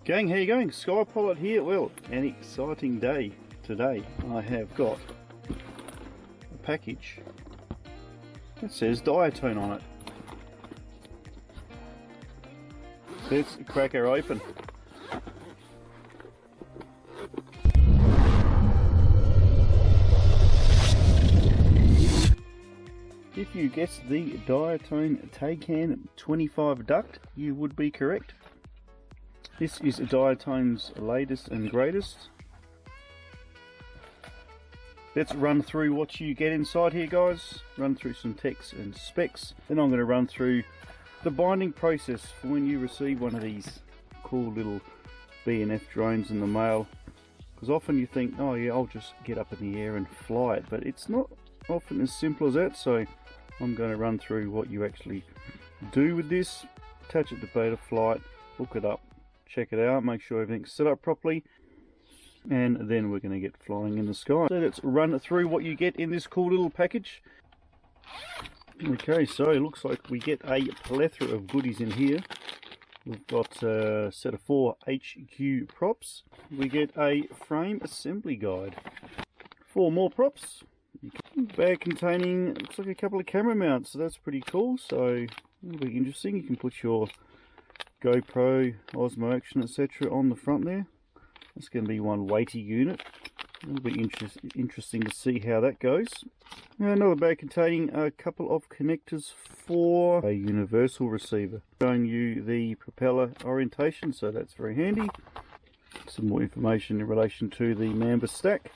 Gang, how you going? Skypilot here. Well, an exciting day today. I have got a package that says Diatone on it. Let's crack her open. If you guessed the Diatone Taycan 25 DUCT, you would be correct. This is Diatone's latest and greatest. Let's run through what you get inside here, guys. Run through some text and specs. Then I'm going to run through the binding process for when you receive one of these cool little B&F drones in the mail. Because often you think, oh yeah, I'll just get up in the air and fly it. But it's not often as simple as that. So I'm going to run through what you actually do with this. Attach it to Betaflight, hook it up, check it out, make sure everything's set up properly, and then we're going to get flying in the sky. So let's run through what you get in this cool little package. Okay, so it looks like we get a plethora of goodies in here. We've got a set of 4 HQ props. We get a frame assembly guide. 4 more props. Bag containing, looks like a couple of camera mounts, so that's pretty cool. So it'll be interesting. You can put your GoPro, Osmo Action, etc. on the front there. That's going to be one weighty unit. It'll be interesting to see how that goes. Another bag containing a couple of connectors for a universal receiver, showing you the propeller orientation, so that's very handy. Some more information in relation to the Mamba stack.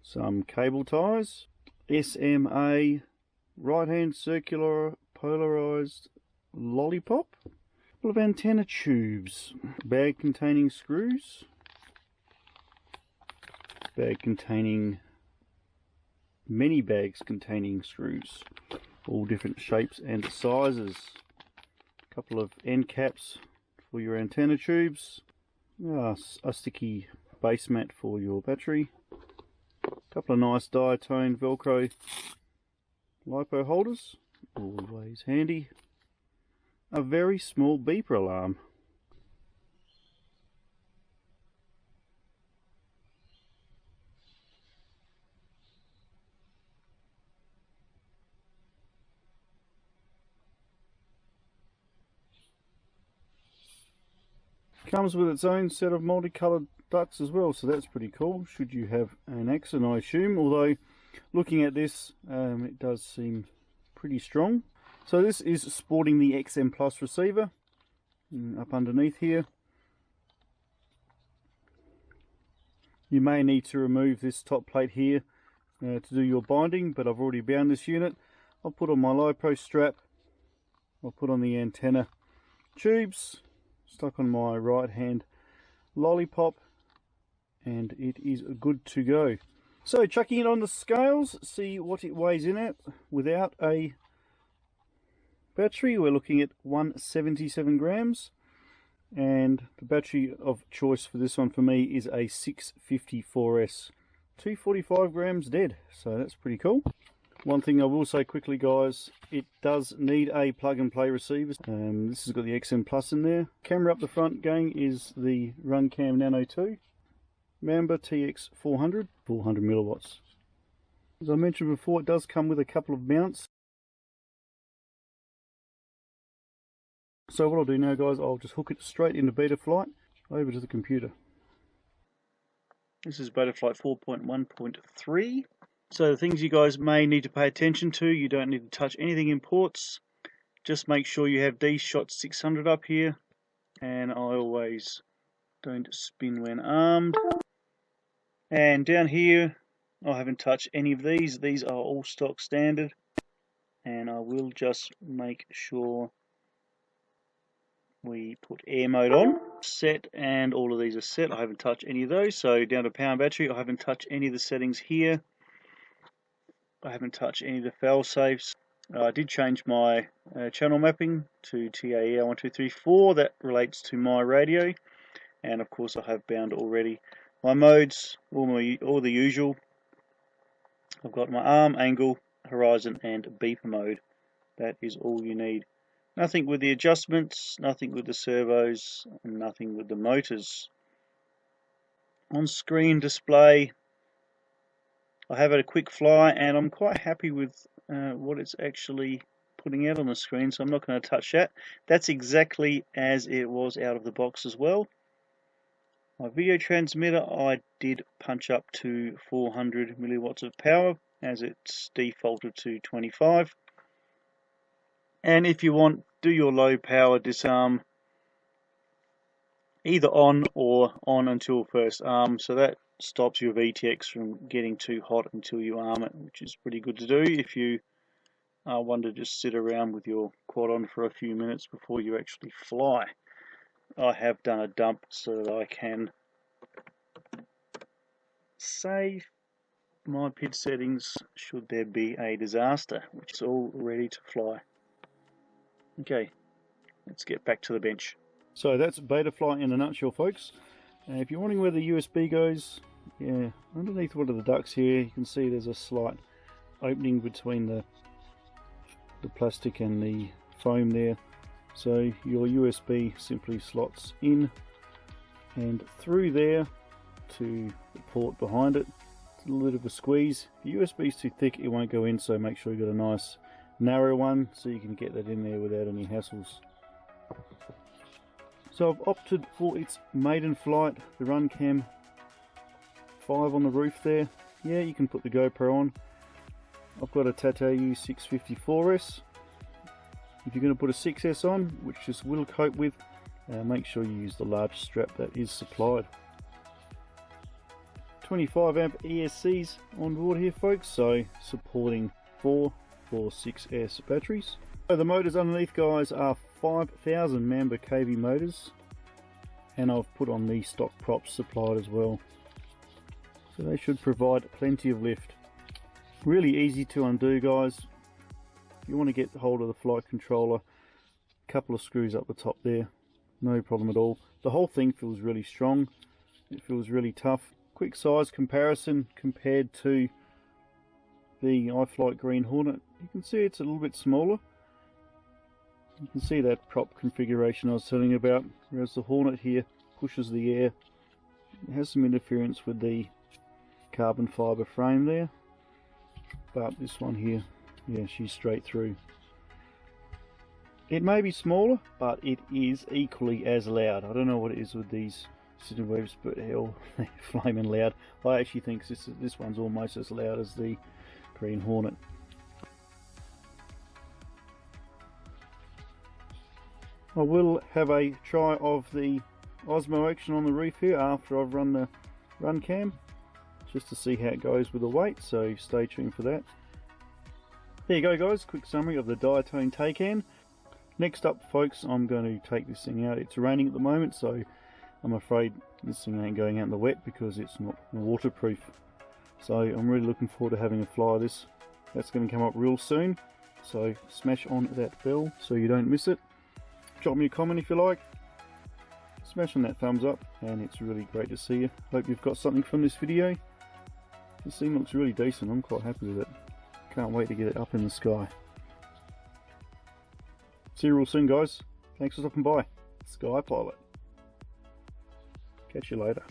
Some cable ties. SMA right hand circular polarized lollipop, a couple of antenna tubes, bag containing screws, bag containing many bags containing screws, all different shapes and sizes, a couple of end caps for your antenna tubes, a sticky base mat for your battery, a couple of nice Diatone Velcro LiPo holders, always handy. A very small beeper alarm. Comes with its own set of multicolored ducts as well, so that's pretty cool should you have an accident, I assume, although looking at this it does seem pretty strong. So this is sporting the XM Plus receiver up underneath here. You may need to remove this top plate here to do your binding, but I've already bound this unit. I'll put on my LiPo strap, I'll put on the antenna tubes, stuck on my right hand lollipop, and it is good to go. So chucking it on the scales, see what it weighs in at without a battery. We're looking at 177 grams, and the battery of choice for this one for me is a 654S, 245 grams dead, so that's pretty cool. One thing I will say quickly, guys, it does need a plug and play receiver. This has got the XM Plus in there. Camera up the front, gang, is the Runcam Nano 2 Mamba TX 400 milliwatts. As I mentioned before, it does come with a couple of mounts. So what I'll do now, guys, I'll just hook it straight into Betaflight over to the computer. This is Betaflight 4.1.3. So the things you guys may need to pay attention to, you don't need to touch anything in ports. Just make sure you have D-Shot 600 up here, and I always don't spin when armed. And down here, I haven't touched any of these. These are all stock standard, and I will just make sure we put air mode on, set, and all of these are set. I haven't touched any of those. So down to power and battery, I haven't touched any of the settings here. I haven't touched any of the fail safes. I did change my channel mapping to TAER 1234. That relates to my radio, and of course I have bound already my modes, all the usual. I've got my arm, angle, horizon, and beeper mode. That is all you need Nothing with the adjustments, nothing with the servos, and nothing with the motors. On screen display, I have had a quick fly and I'm quite happy with what it's actually putting out on the screen, so I'm not going to touch that. That's exactly as it was out of the box as well. My video transmitter, I did punch up to 400 milliwatts of power, as it's defaulted to 25. And if you want, do your low power disarm either on or on until first arm, so that stops your VTX from getting too hot until you arm it, which is pretty good to do if you want to just sit around with your quad on for a few minutes before you actually fly. I have done a dump so that I can save my PID settings should there be a disaster, which is all ready to fly. Okay, let's get back to the bench. So that's Betafly in a nutshell, folks. If you're wondering where the USB goes, yeah, underneath one of the ducts here, you can see there's a slight opening between the plastic and the foam there. So your USB simply slots in and through there to the port behind it. It's a little bit of a squeeze. If your USB is too thick, it won't go in, so make sure you've got a nice narrow one so you can get that in there without any hassles. So I've opted for its maiden flight, the RunCam 5 on the roof there. Yeah, you can put the GoPro on. I've got a Tateu 654S. If you're going to put a 6S on, which this will cope with, make sure you use the large strap that is supplied. 25 amp ESCs on board here, folks, so supporting 4 6S batteries. So the motors underneath, guys, are 5,000 Mamba kV motors, and I've put on the stock props supplied as well, so they should provide plenty of lift. Really easy to undo, guys. If you want to get hold of the flight controller, a couple of screws up the top there, no problem at all. The whole thing feels really strong, it feels really tough. Quick size comparison compared to the iFlight Green Hornet, you can see it's a little bit smaller. You can see that prop configuration I was telling you about, whereas the Hornet here pushes the air. It has some interference with the carbon fibre frame there, but this one here, yeah, she's straight through. It may be smaller, but it is equally as loud. I don't know what it is with these Cinewhoops, but hell, they're flaming loud. I actually think this one's almost as loud as the Green Hornet. I will have a try of the Osmo action on the roof here after I've run the RunCam, just to see how it goes with the weight, so stay tuned for that. There you go, guys, quick summary of the Diatone Taycan. Next up, folks, I'm going to take this thing out. It's raining at the moment, so I'm afraid this thing ain't going out in the wet because it's not waterproof. So I'm really looking forward to having a fly of this. That's going to come up real soon, so smash on that bell so you don't miss it. Drop me a comment if you like. Smash on that thumbs up, and it's really great to see you. Hope you've got something from this video. This thing looks really decent. I'm quite happy with it. Can't wait to get it up in the sky. See you real soon, guys. Thanks for stopping by. Sky Pilot. Catch you later.